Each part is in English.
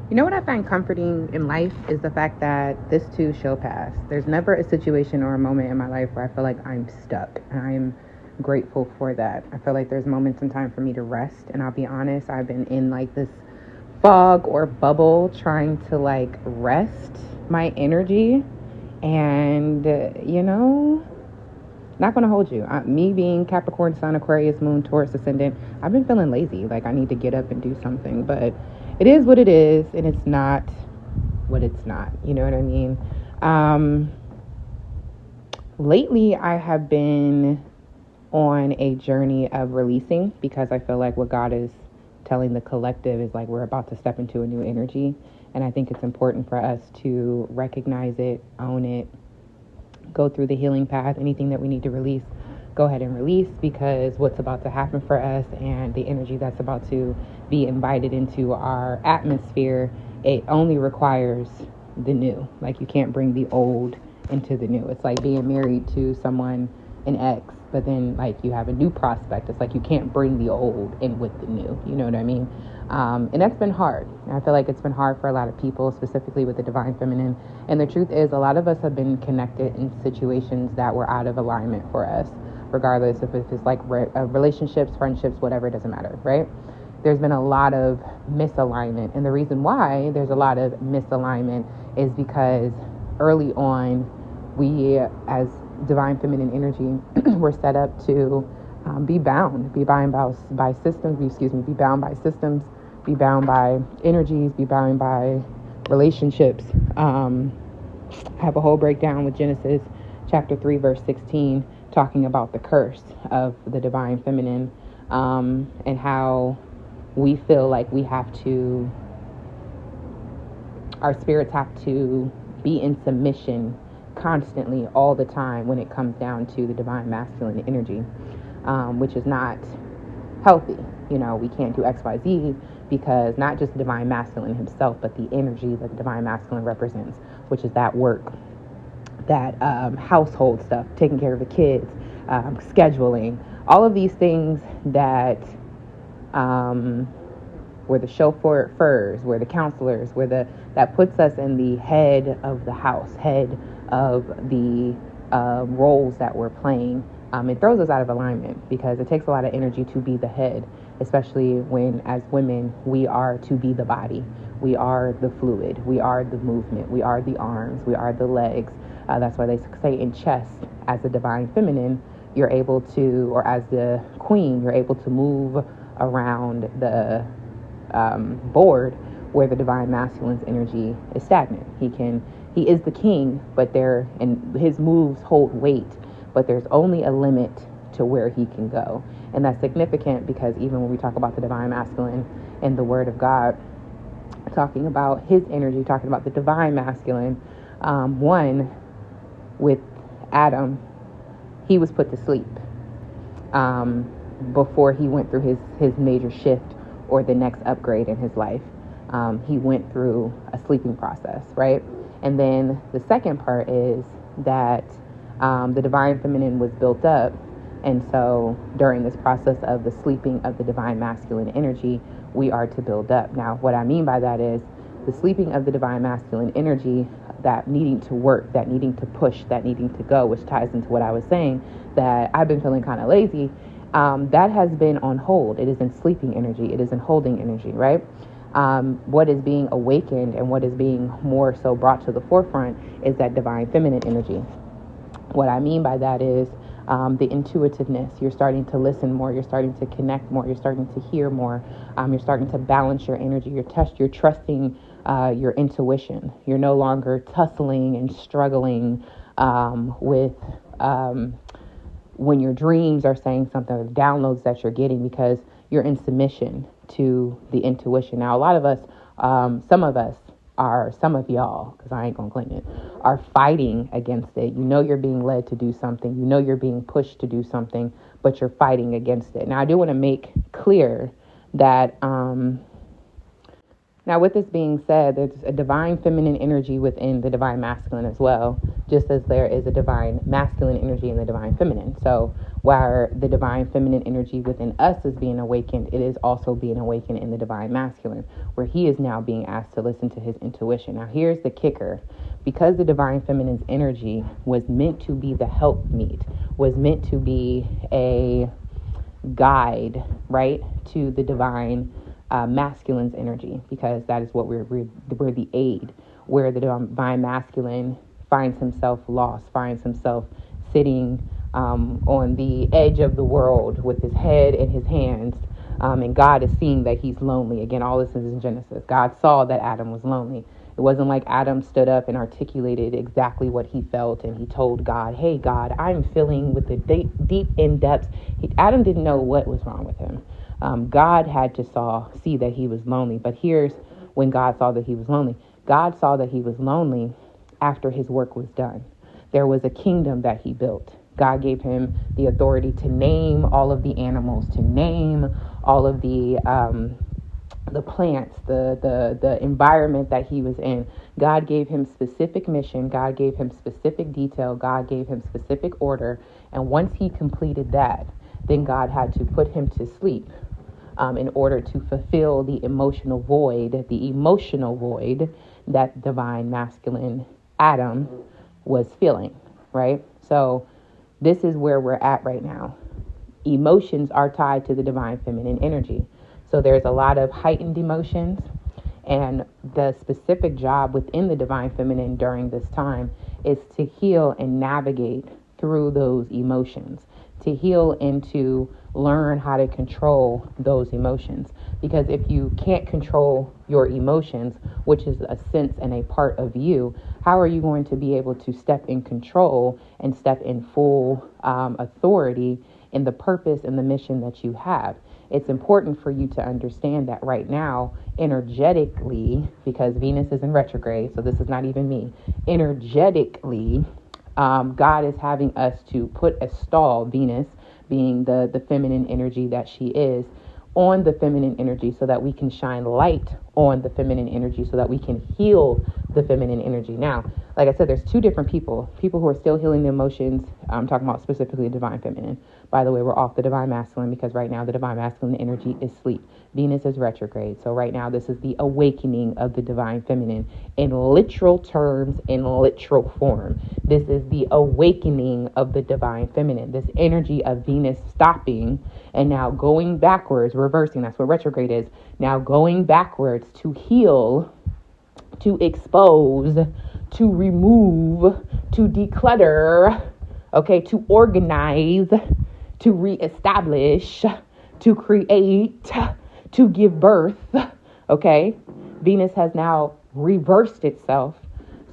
You know what I find comforting in life is the fact that this too shall pass. There's never a situation or a moment in my life where I feel like I'm stuck, and I'm grateful for that. I feel like there's moments in time for me to rest, and I'll be honest, I've been in like this fog or bubble trying to like rest my energy, and not gonna hold you. Me being Capricorn, Sun, Aquarius, Moon, Taurus, Ascendant, I've been feeling lazy. Like I need to get up and do something, but it is what it is, and it's not what it's not. You know what I mean? Lately, I have been on a journey of releasing because I feel like what God is telling the collective is like we're about to step into a new energy, and I think it's important for us to recognize it, own it, go through the healing path. Anything that we need to release, go ahead and release, because what's about to happen for us and the energy that's about to be invited into our atmosphere, it only requires the new. Like you can't bring the old into the new. It's like being married to someone, an ex, but then like you have a new prospect. It's like you can't bring the old in with the new. You know what I mean? And that's been hard. I feel like it's been hard for a lot of people, specifically with the divine feminine. And the truth is, a lot of us have been connected in situations that were out of alignment for us, regardless if it's like relationships, friendships, whatever, it doesn't matter, right? There's been a lot of misalignment. And the reason why there's a lot of misalignment is because early on, we as divine feminine energy were set up to be bound by systems, be bound by systems, be bound by energies, be bound by relationships. I have a whole breakdown with Genesis chapter 3, verse 16, talking about the curse of the divine feminine, and how we feel like our spirits have to be in submission constantly all the time when it comes down to the divine masculine energy, which is not healthy. We can't do XYZ because not just the divine masculine himself, but the energy that the divine masculine represents, which is that work, that household stuff, taking care of the kids, scheduling, all of these things that we're the chauffeurs, we're the counselors, that puts us in the head of the house, head of the roles that we're playing. It throws us out of alignment because it takes a lot of energy to be the head, especially when, as women, we are to be the body. We are the fluid. We are the movement. We are the arms. We are the legs. That's why they say in chess, as the divine feminine, you're able to, or as the queen, you're able to move around the board, where the divine masculine's energy is stagnant. He is the king, but his moves hold weight, but there's only a limit to where he can go. And that's significant because even when we talk about the divine masculine in the word of God, talking about his energy, talking about the divine masculine, one, with Adam, he was put to sleep before he went through his major shift or the next upgrade in his life. He went through a sleeping process, right? And then the second part is that the divine feminine was built up. And so during this process of the sleeping of the divine masculine energy, we are to build up. Now, what I mean by that is the sleeping of the divine masculine energy, that needing to work, that needing to push, that needing to go, which ties into what I was saying, that I've been feeling kind of lazy. That has been on hold. It is in sleeping energy. It is in holding energy, right? What is being awakened and what is being more so brought to the forefront is that divine feminine energy. What I mean by that is the intuitiveness. You're starting to listen more. You're starting to connect more. You're starting to hear more. You're starting to balance your energy. You're trusting your intuition. You're no longer tussling and struggling with when your dreams are saying something, or the downloads that you're getting, because you're in submission to the intuition. Now, a lot of us, some of y'all, because I ain't gonna claim it, are fighting against it. You're being led to do something. You're being pushed to do something, but you're fighting against it. Now, I do want to make clear that Now, with this being said, there's a divine feminine energy within the divine masculine as well, just as there is a divine masculine energy in the divine feminine. So while the divine feminine energy within us is being awakened, it is also being awakened in the divine masculine, where he is now being asked to listen to his intuition. Now, here's the kicker. Because the divine feminine's energy was meant to be the helpmeet, was meant to be a guide, right, to the divine masculine's energy, because that is what we're the aid, where the divine masculine finds himself lost, finds himself sitting on the edge of the world with his head in his hands, and God is seeing that he's lonely. Again, all this is in Genesis. God saw that Adam was lonely. It wasn't like Adam stood up and articulated exactly what he felt and he told God, hey, God, I'm feeling with the deep in depths. Adam didn't know what was wrong with him. God had to see that he was lonely. But here's when God saw that he was lonely. God saw that he was lonely after his work was done. There was a kingdom that he built. God gave him the authority to name all of the animals, to name all of the plants, the environment that he was in. God gave him specific mission. God gave him specific detail. God gave him specific order. And once he completed that, then God had to put him to sleep in order to fulfill the emotional void that divine masculine Adam was feeling, right? So this is where we're at right now. Emotions are tied to the divine feminine energy. So there's a lot of heightened emotions, and the specific job within the divine feminine during this time is to heal and navigate through those emotions, to heal and to learn how to control those emotions. Because if you can't control your emotions, which is a sense and a part of you, how are you going to be able to step in control and step in full authority in the purpose and the mission that you have? It's important for you to understand that right now, energetically, because Venus is in retrograde, so this is not even me, energetically, God is having us to put a stall, Venus being the feminine energy that she is, on the feminine energy so that we can shine light on the feminine energy, so that we can heal the feminine energy. Now, like I said, there's two different people who are still healing the emotions. I'm talking about specifically divine feminine. By the way, we're off the divine masculine because right now the divine masculine energy is sleep. Venus is retrograde. So right now this is the awakening of the divine feminine in literal terms, in literal form. This is the awakening of the divine feminine. This energy of Venus stopping and now going backwards, reversing. That's what retrograde is. Now going backwards to heal, to expose, to remove, to declutter, okay, to organize, to reestablish, to create, to give birth, okay? Venus has now reversed itself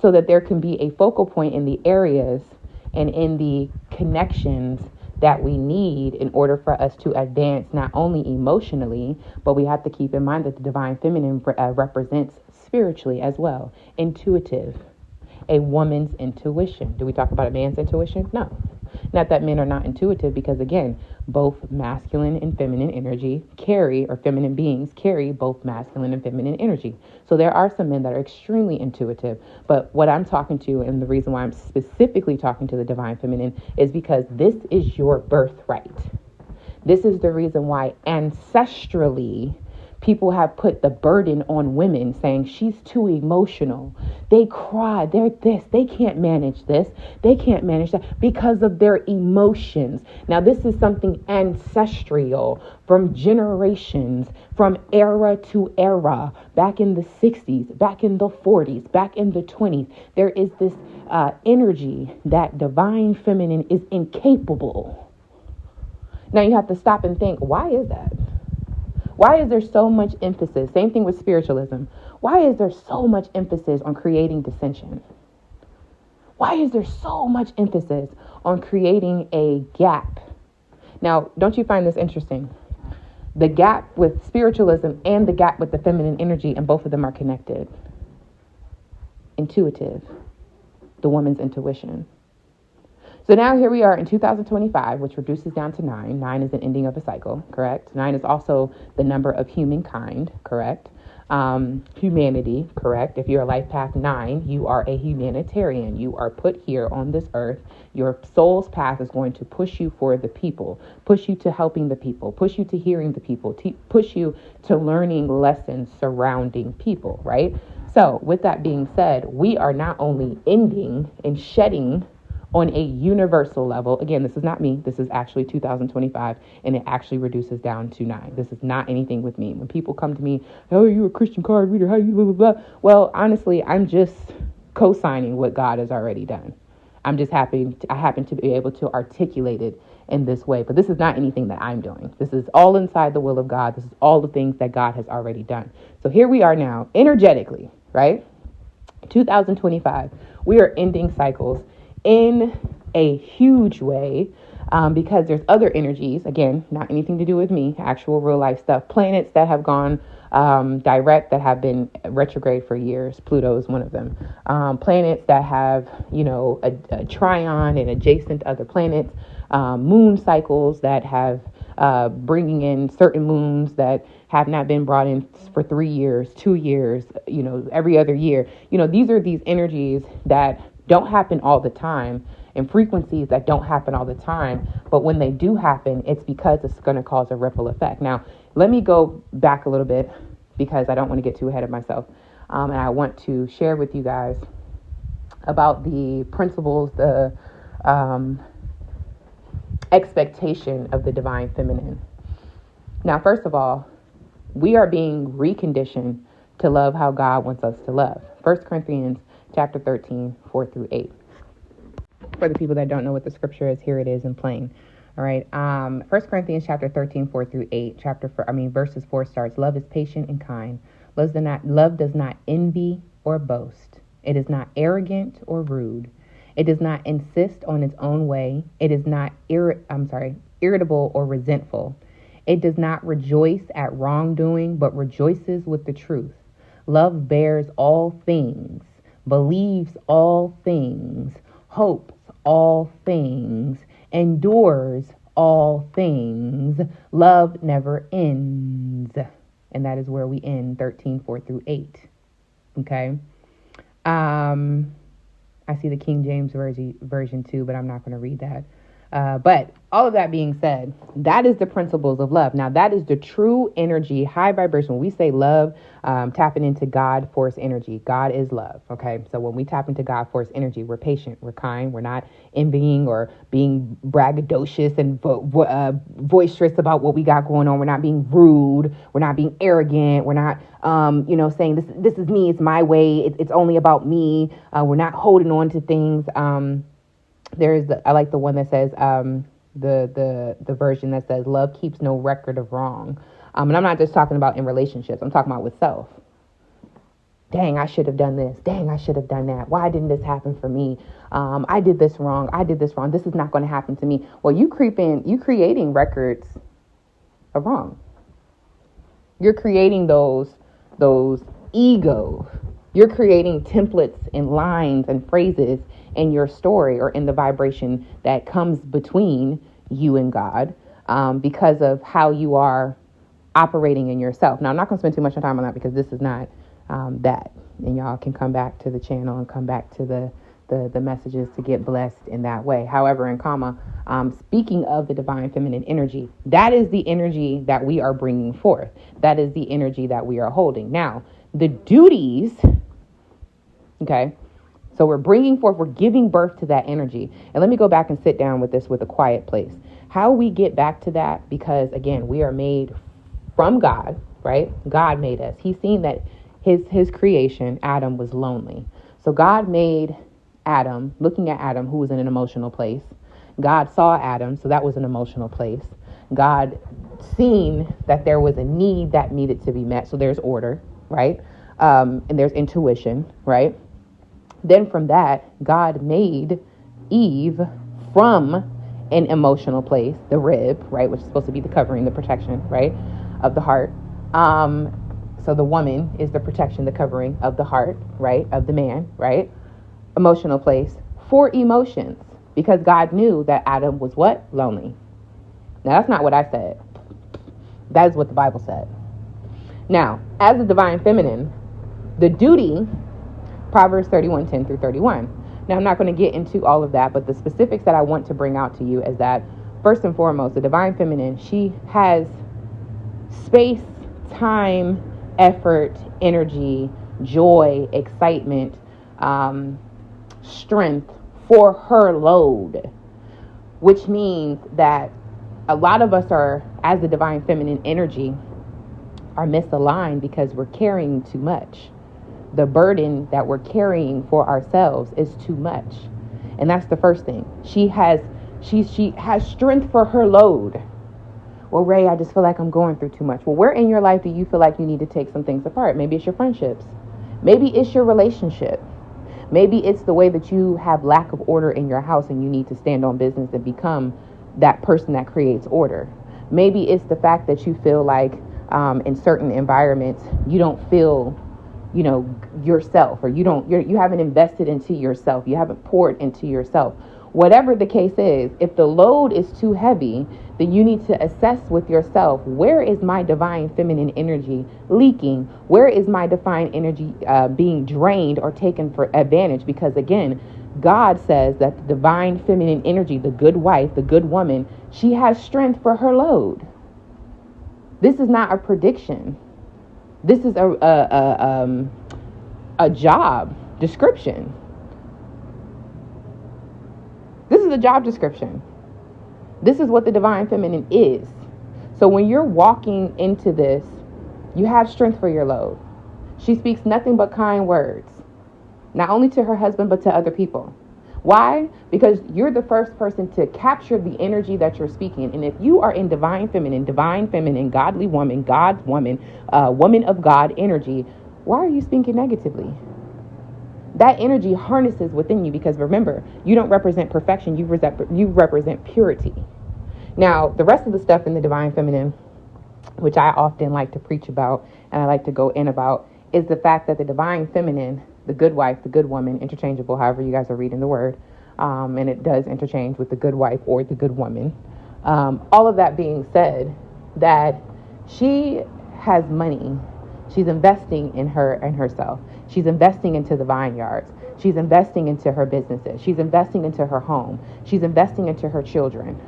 so that there can be a focal point in the areas and in the connections that we need in order for us to advance not only emotionally, but we have to keep in mind that the divine feminine represents spiritually as well, intuitive, a woman's intuition. Do we talk about a man's intuition? No. Not that men are not intuitive, because again, both masculine and feminine energy carry, or feminine beings carry both masculine and feminine energy. So there are some men that are extremely intuitive, but what I'm talking to, and the reason why I'm specifically talking to the divine feminine, is because this is your birthright. This is the reason why ancestrally people have put the burden on women, saying she's too emotional. They cry, they're this, they can't manage this, they can't manage that, because of their emotions. Now, this is something ancestral from generations, from era to era, back in the 60s, back in the 40s, back in the 20s. There is this energy that divine feminine is incapable. Now, you have to stop and think, why is that? Why is there so much emphasis? Same thing with spiritualism. Why is there so much emphasis on creating dissension? Why is there so much emphasis on creating a gap? Now, don't you find this interesting? The gap with spiritualism and the gap with the feminine energy, and both of them are connected. Intuitive, the woman's intuition. So now here we are in 2025, which reduces down to 9. 9 is an ending of a cycle, correct? 9 is also the number of humankind, correct? Humanity, correct? If you're a life path 9, you are a humanitarian. You are put here on this earth. Your soul's path is going to push you for the people, push you to helping the people, push you to hearing the people, push you to learning lessons surrounding people, right? So with that being said, we are not only ending and shedding on a universal level. Again, this is not me. This is actually 2025, and it actually reduces down to 9. This is not anything with me. When people come to me, oh, you a Christian card reader? How you blah, blah, blah. Well, honestly, I'm just co-signing what God has already done. I'm just happy. I happen to be able to articulate it in this way, but this is not anything that I'm doing. This is all inside the will of God. This is all the things that God has already done. So here we are now, energetically, right? 2025, we are ending cycles in a huge way, because there's other energies, again, not anything to do with me, actual real life stuff, planets that have gone direct, that have been retrograde for years. Pluto is one of them. Planets that have, a trine and adjacent other planets, moon cycles that have bringing in certain moons that have not been brought in for 3 years, 2 years, every other year. These are these energies that don't happen all the time, and frequencies that don't happen all the time. But when they do happen, it's because it's going to cause a ripple effect. Now, let me go back a little bit because I don't want to get too ahead of myself. And I want to share with you guys about the principles, the expectation of the divine feminine. Now, first of all, we are being reconditioned to love how God wants us to love. 1 Corinthians chapter 13, 4 through 8. For the people that don't know what the scripture is, here it is in plain. All right. 1 Corinthians chapter 13, 4 through 8. Verses 4 starts, love is patient and kind. Love does not envy or boast. It is not arrogant or rude. It does not insist on its own way. It is not irritable or resentful. It does not rejoice at wrongdoing, but rejoices with the truth. Love bears all things, believes all things, hopes all things, endures all things. Love never ends. And that is where we end 13, 4 through 8. Okay. I see the King James version too, but I'm not going to read that. But all of that being said, that is the principles of love. Now, that is the true energy, high vibration. When we say love, tapping into God force energy. God is love. Okay. So when we tap into God force energy, we're patient, we're kind, we're not envying or being braggadocious and boisterous about what we got going on. We're not being rude. We're not being arrogant. We're not, saying this is me. It's my way. It's only about me. We're not holding on to things. I like the one that says, the version that says love keeps no record of wrong. And I'm not just talking about in relationships. I'm talking about with self. Dang, I should have done this. Dang, I should have done that. Why didn't this happen for me? I did this wrong. This is not going to happen to me. Well, you creating records of wrong. You're creating those egos. You're creating templates and lines and phrases in your story or in the vibration that comes between you and God, because of how you are operating in yourself. Now, I'm not going to spend too much time on that because this is not that. And y'all can come back to the channel and come back to the messages to get blessed in that way. However, in comma, speaking of the divine feminine energy, that is the energy that we are bringing forth. That is the energy that we are holding. Now, the duties, okay, so we're bringing forth, we're giving birth to that energy. And let me go back and sit down with this with a quiet place. How we get back to that, because again, we are made from God, right? God made us. He's seen that his creation, Adam, was lonely. So God made Adam, looking at Adam, who was in an emotional place. God saw Adam, so that was an emotional place. God seen that there was a need that needed to be met. So there's order, right? And there's intuition, right? Then from that, God made Eve from an emotional place, the rib, right, which is supposed to be the covering, the protection, right, of the heart. So the woman is the protection, the covering of the heart, right, of the man, right, emotional place for emotions, because God knew that Adam was what? Lonely. Now, that's not what I said. That is what the Bible said. Now, as a divine feminine, the duty, Proverbs 31:10 through 31. Now, I'm not going to get into all of that, but the specifics that I want to bring out to you is that, first and foremost, the divine feminine, she has space, time, effort, energy, joy, excitement, strength for her load, which means that a lot of us are, as the divine feminine energy, are misaligned because we're carrying too much. The burden that we're carrying for ourselves is too much. And that's the first thing. She has strength for her load. Well, Ray, I just feel like I'm going through too much. Well, where in your life do you feel like you need to take some things apart? Maybe it's your friendships. Maybe it's your relationship. Maybe it's the way that you have lack of order in your house and you need to stand on business and become that person that creates order. Maybe it's the fact that you feel like in certain environments, you don't feel, yourself, or you haven't invested into yourself. You haven't poured into yourself. Whatever the case is, if the load is too heavy, then you need to assess with yourself, where is my divine feminine energy leaking? Where is my divine energy being drained or taken for advantage? Because again, God says that the divine feminine energy, the good wife, the good woman, she has strength for her load. This is not a prediction. This is a job description. This is a job description. This is what the divine feminine is. So when you're walking into this, you have strength for your load. She speaks nothing but kind words, not only to her husband, but to other people. Why? Because you're the first person to capture the energy that you're speaking. And if you are in divine feminine, godly woman, God's woman, woman of God energy, why are you speaking negatively? That energy harnesses within you, because remember, you don't represent perfection. You represent purity. Now, the rest of the stuff in the divine feminine, which I often like to preach about and I like to go in about, is the fact that the divine feminine, the good wife, the good woman, interchangeable, however you guys are reading the word, and it does interchange with the good wife or the good woman. All of that being said, that she has money. She's investing in her and herself. She's investing into the vineyards. She's investing into her businesses. She's investing into her home. She's investing into her children.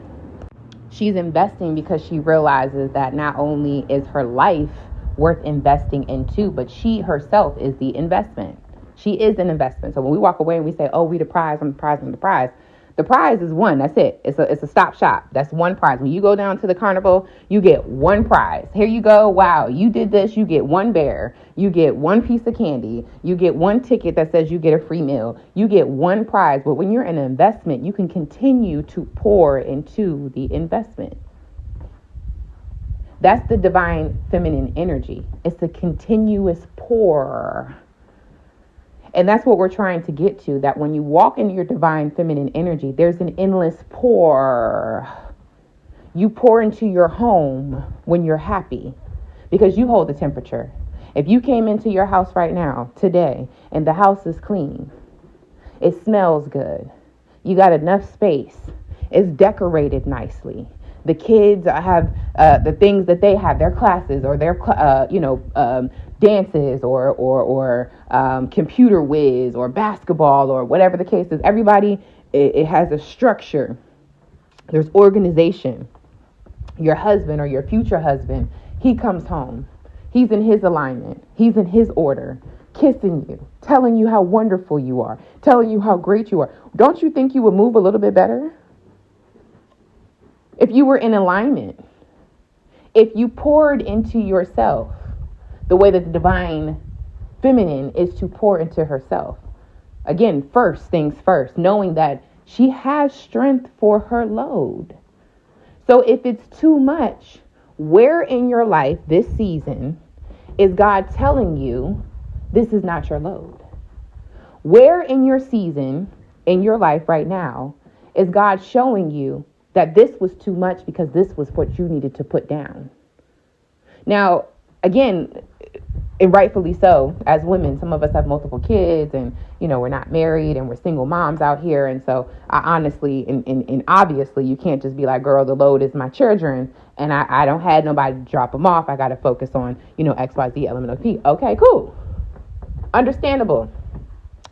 She's investing because she realizes that not only is her life worth investing into, but she herself is the investment. She is an investment. So when we walk away and we say, oh, we the prize, I'm the prize, I'm the prize. The prize is one. That's it. It's a stop shop. That's one prize. When you go down to the carnival, you get one prize. Here you go. Wow, you did this. You get one bear. You get one piece of candy. You get one ticket that says you get a free meal. You get one prize. But when you're in an investment, you can continue to pour into the investment. That's the divine feminine energy. It's a continuous pour. And that's what we're trying to get to, that when you walk into your divine feminine energy, there's an endless pour. You pour into your home when you're happy because you hold the temperature. If you came into your house right now, today, and the house is clean, it smells good, you got enough space, it's decorated nicely, the kids have the things that they have, their classes or their, dances or computer whiz or basketball or whatever the case is. Everybody, it has a structure. There's organization. Your husband or your future husband, he comes home. He's in his alignment. He's in his order, kissing you, telling you how wonderful you are, telling you how great you are. Don't you think you would move a little bit better if you were in alignment? If you poured into yourself the way that the divine feminine is to pour into herself. Again, first things first, knowing that she has strength for her load. So if it's too much, where in your life this season is God telling you this is not your load? Where in your season, in your life right now, is God showing you that this was too much because this was what you needed to put down? Now, again, And rightfully so. As women, some of us have multiple kids, and we're not married, and we're single moms out here. And so I honestly and obviously you can't just be like, girl, the load is my children, and I don't have nobody to drop them off. I got to focus on XYZ element of P. Okay, cool, understandable.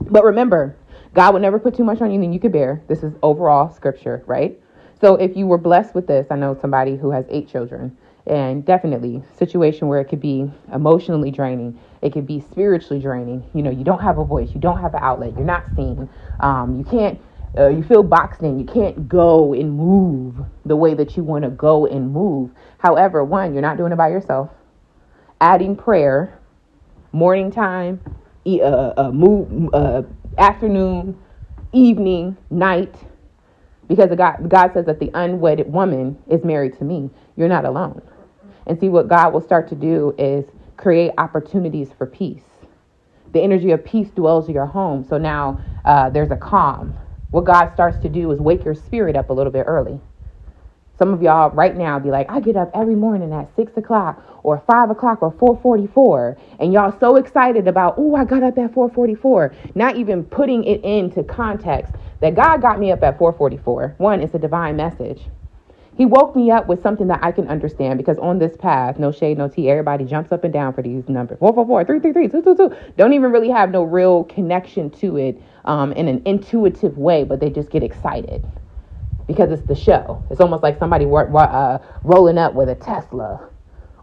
But remember, God would never put too much on you than you could bear. This is overall scripture, right? So if you were blessed with this, I know somebody who has 8 children. And definitely situation where it could be emotionally draining. It could be spiritually draining. You don't have a voice. You don't have an outlet. You're not seen. You can't, you feel boxed in. You can't go and move the way that you want to go and move. However, one, you're not doing it by yourself. Adding prayer, morning time, afternoon, evening, night. Because God says that the unwedded woman is married to me. You're not alone. And see, what God will start to do is create opportunities for peace. The energy of peace dwells in your home. So now there's a calm. What God starts to do is wake your spirit up a little bit early. Some of y'all right now be like, I get up every morning at 6 o'clock or 5 o'clock or 4:44. And y'all so excited about, I got up at 4:44. Not even putting it into context that God got me up at 4:44. One, it's a divine message. He woke me up with something that I can understand, because on this path, no shade, no tea, everybody jumps up and down for these numbers. 444, 333, 222. Don't even really have no real connection to it in an intuitive way, but they just get excited because it's the show. It's almost like somebody rolling up with a Tesla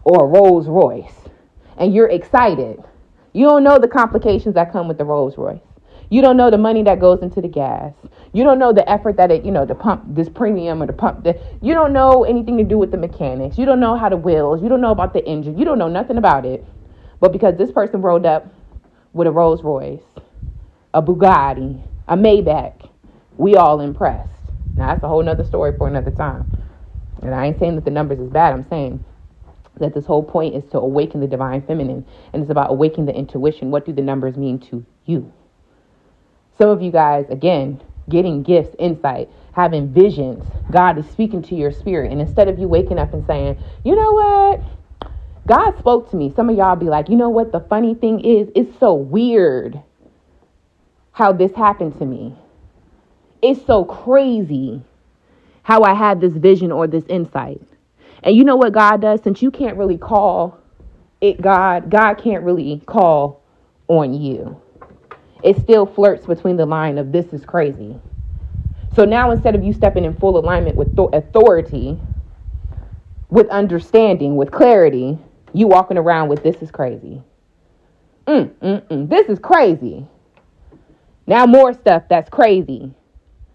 or a Rolls Royce, and you're excited. You don't know the complications that come with the Rolls Royce. You don't know the money that goes into the gas. You don't know the effort that it, to pump this premium or to pump the, you don't know anything to do with the mechanics. You don't know how the wheels, you don't know about the engine. You don't know nothing about it. But because this person rolled up with a Rolls Royce, a Bugatti, a Maybach, we all impressed. Now that's a whole nother story for another time. And I ain't saying that the numbers is bad. I'm saying that this whole point is to awaken the divine feminine. And it's about awakening the intuition. What do the numbers mean to you? Some of you guys, again, getting gifts, insight, having visions. God is speaking to your spirit. And instead of you waking up and saying, you know what? God spoke to me. Some of y'all be like, you know what? The funny thing is, it's so weird how this happened to me. It's so crazy how I had this vision or this insight. And you know what God does? Since you can't really call it God can't really call on you. It still flirts between the line of this is crazy. So now instead of you stepping in full alignment with authority, with understanding, with clarity, you walking around with this is crazy. This is crazy. Now more stuff that's crazy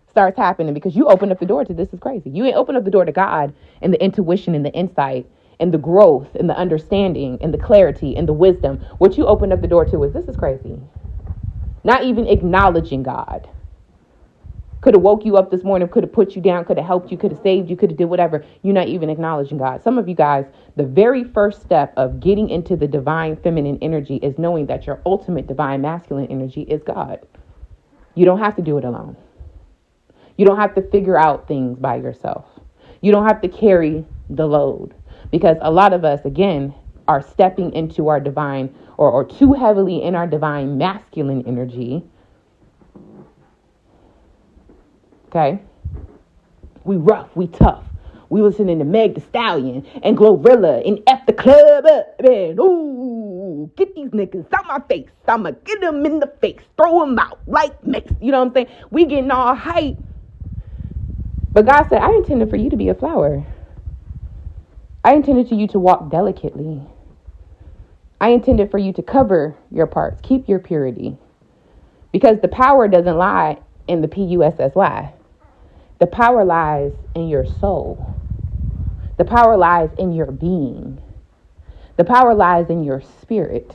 starts happening because you open up the door to this is crazy. You ain't open up the door to God and the intuition and the insight and the growth and the understanding and the clarity and the wisdom. What you open up the door to is this is crazy. Not even acknowledging God. Could have woke you up this morning, could have put you down, could have helped you, could have saved you, could have did whatever. You're not even acknowledging God. Some of you guys, the very first step of getting into the divine feminine energy is knowing that your ultimate divine masculine energy is God. You don't have to do it alone. You don't have to figure out things by yourself. You don't have to carry the load, because a lot of us, again, are stepping into our divine or too heavily in our divine masculine energy. Okay? We rough, we tough. We listening to Meg Thee Stallion and Glorilla and F the club up, man. Ooh, get these niggas out my face. I'ma get them in the face, throw them out like mix. You know what I'm saying? We getting all hype. But God said, I intended for you to be a flower. I intended for you to walk delicately. I intended for you to cover your parts, keep your purity. Because the power doesn't lie in the PUSSY. The power lies in your soul. The power lies in your being. The power lies in your spirit,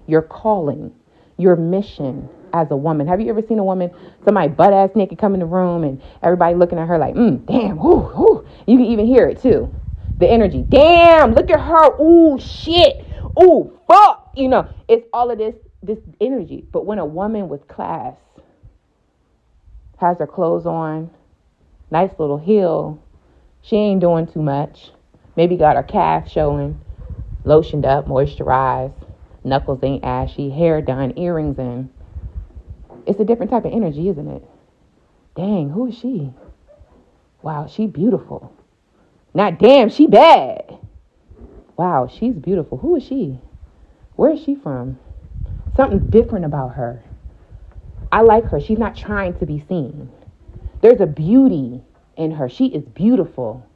your calling, your mission as a woman. Have you ever seen a woman, somebody butt-ass naked come in the room and everybody looking at her like, damn, whoo. You can even hear it too. The energy. Damn, look at her. Ooh, shit. Ooh, fuck. It's all of this energy. But when a woman with class has her clothes on, nice little heel, she ain't doing too much. Maybe got her calf showing, lotioned up, moisturized, Knuckles ain't ashy, hair done, earrings in. It's a different type of energy, isn't it? Dang, who is she? Wow, she beautiful. Not damn, she bad. Wow, she's beautiful. Who is she? Where is she from? Something different about her. I like her. She's not trying to be seen. There's a beauty in her. She is beautiful.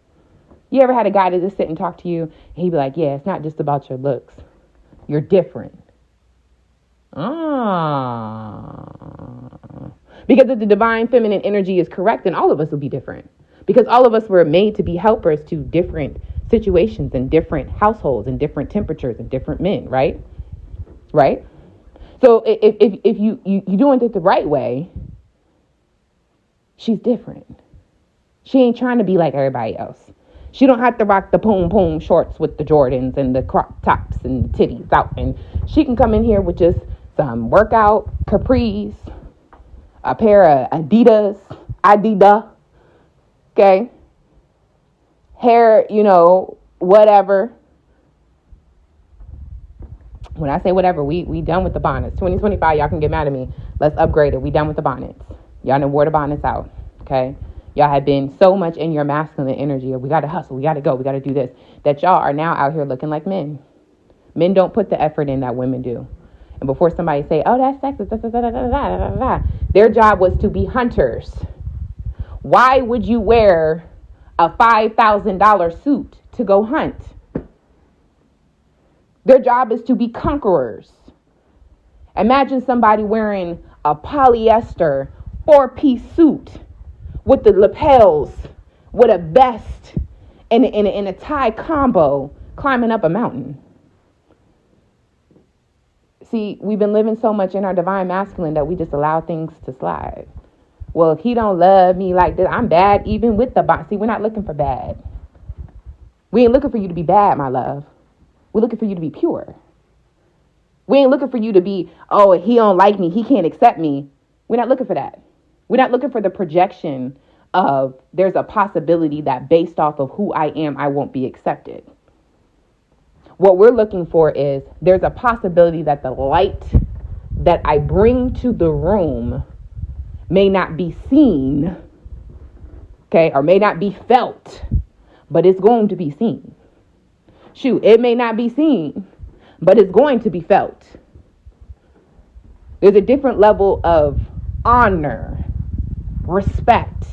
You ever had a guy that just sit and talk to you and he'd be like, yeah, it's not just about your looks. You're different. Because if the divine feminine energy is correct, then all of us will be different. Because all of us were made to be helpers to different situations and different households and different temperatures and different men, right? Right? So if you doing it the right way, she's different. She ain't trying to be like everybody else. She don't have to rock the poom shorts with the Jordans and the crop tops and the titties out. And she can come in here with just some workout capris, a pair of Adidas, okay? Hair, whatever. When I say whatever, we done with the bonnets. 2025, y'all can get mad at me. Let's upgrade it. We done with the bonnets. Y'all done wore the bonnets out, okay? Y'all have been so much in your masculine energy of we got to hustle, we got to go, we got to do this, that y'all are now out here looking like men. Men don't put the effort in that women do. And before somebody say, oh, that's sexist, their job was to be hunters. Why would you wear a $5,000 suit to go hunt? Their job is to be conquerors. Imagine somebody wearing a polyester 4-piece suit with the lapels, with a vest, and a tie combo climbing up a mountain. See, we've been living so much in our divine masculine that we just allow things to slide. Well, if he don't love me like this, I'm bad even with the body. See, we're not looking for bad. We ain't looking for you to be bad, my love. We're looking for you to be pure. We ain't looking for you to be, oh, he don't like me, he can't accept me. We're not looking for that. We're not looking for the projection of there's a possibility that based off of who I am, I won't be accepted. What we're looking for is there's a possibility that the light that I bring to the room may not be seen, okay, or may not be felt, but it's going to be seen. Shoot, it may not be seen, but it's going to be felt. There's a different level of honor, respect.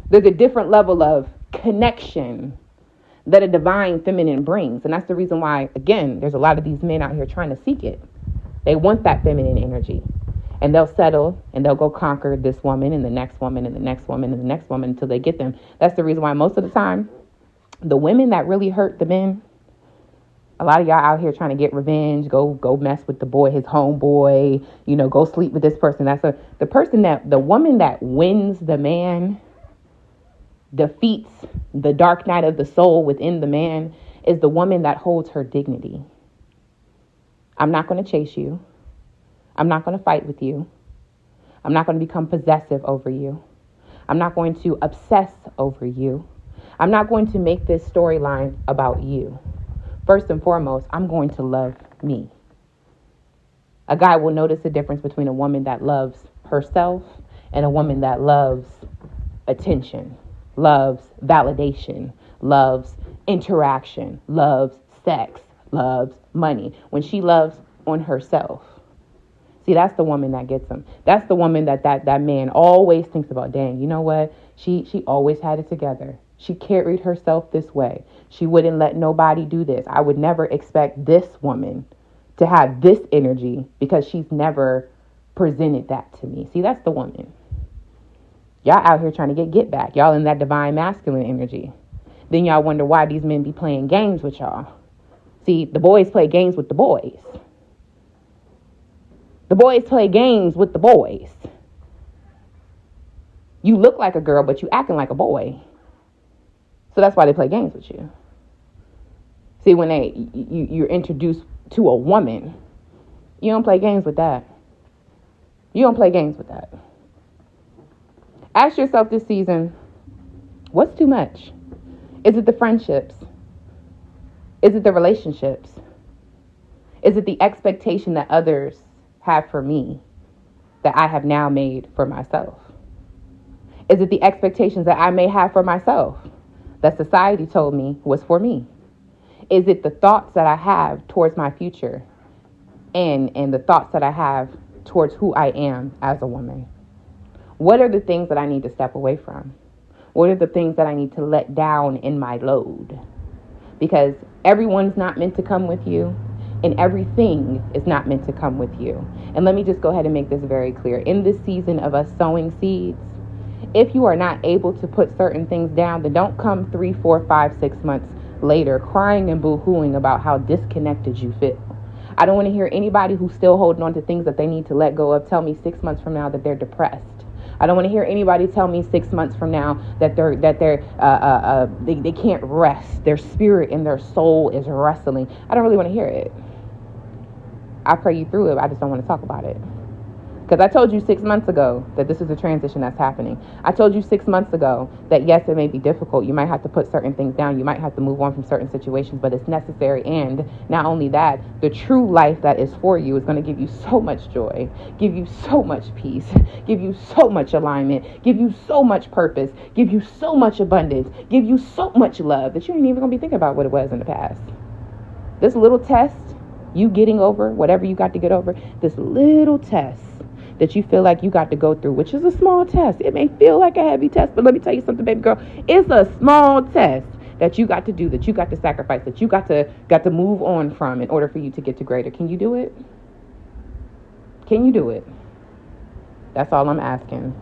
There's a different level of connection that a divine feminine brings. And that's the reason why, again, there's a lot of these men out here trying to seek it. They want that feminine energy. And they'll settle and they'll go conquer this woman and the next woman and the next woman and the next woman until they get them. That's the reason why most of the time, the women that really hurt the men, a lot of y'all out here trying to get revenge, go mess with the boy, his homeboy, go sleep with this person. The woman that wins the man, defeats the dark night of the soul within the man, is the woman that holds her dignity. I'm not going to chase you. I'm not going to fight with you. I'm not going to become possessive over you. I'm not going to obsess over you. I'm not going to make this storyline about you. First and foremost, I'm going to love me. A guy will notice the difference between a woman that loves herself and a woman that loves attention, loves validation, loves interaction, loves sex, loves money. When she loves on herself. See, that's the woman that gets him. That's the woman that man always thinks about. Dang, you know what? She always had it together. She carried herself this way. She wouldn't let nobody do this. I would never expect this woman to have this energy because she's never presented that to me. See, that's the woman. Y'all out here trying to get back. Y'all in that divine masculine energy. Then y'all wonder why these men be playing games with y'all. See, the boys play games with the boys. The boys play games with the boys. You look like a girl, but you acting like a boy. So that's why they play games with you. See, when you're introduced to a woman, you don't play games with that. You don't play games with that. Ask yourself this season, what's too much? Is it the friendships? Is it the relationships? Is it the expectation that others have for me that I have now made for myself? Is it the expectations that I may have for myself that society told me was for me? Is it the thoughts that I have towards my future and the thoughts that I have towards who I am as a woman? What are the things that I need to step away from? What are the things that I need to let down in my load? Because everyone's not meant to come with you, and everything is not meant to come with you. And let me just go ahead and make this very clear. In this season of us sowing seeds, if you are not able to put certain things down, then don't come 3, 4, 5, 6 months later crying and boo-hooing about how disconnected you feel. I don't want to hear anybody who's still holding on to things that they need to let go of tell me 6 months from now that they're depressed. I don't want to hear anybody tell me 6 months from now that they can't rest. Their spirit and their soul is wrestling. I don't really want to hear it. I pray you through it. I just don't want to talk about it. Because I told you 6 months ago that this is a transition that's happening. I told you 6 months ago that yes, it may be difficult. You might have to put certain things down. You might have to move on from certain situations, but it's necessary. And not only that, the true life that is for you is going to give you so much joy, give you so much peace, give you so much alignment, give you so much purpose, give you so much abundance, give you so much love that you ain't even going to be thinking about what it was in the past. This little test, you getting over whatever you got to get over, this little test that you feel like you got to go through, which is a small test. It may feel like a heavy test, but let me tell you something, baby girl. It's a small test that you got to do, that you got to sacrifice, that you got to move on from in order for you to get to greater. Can you do it? Can you do it? That's all I'm asking.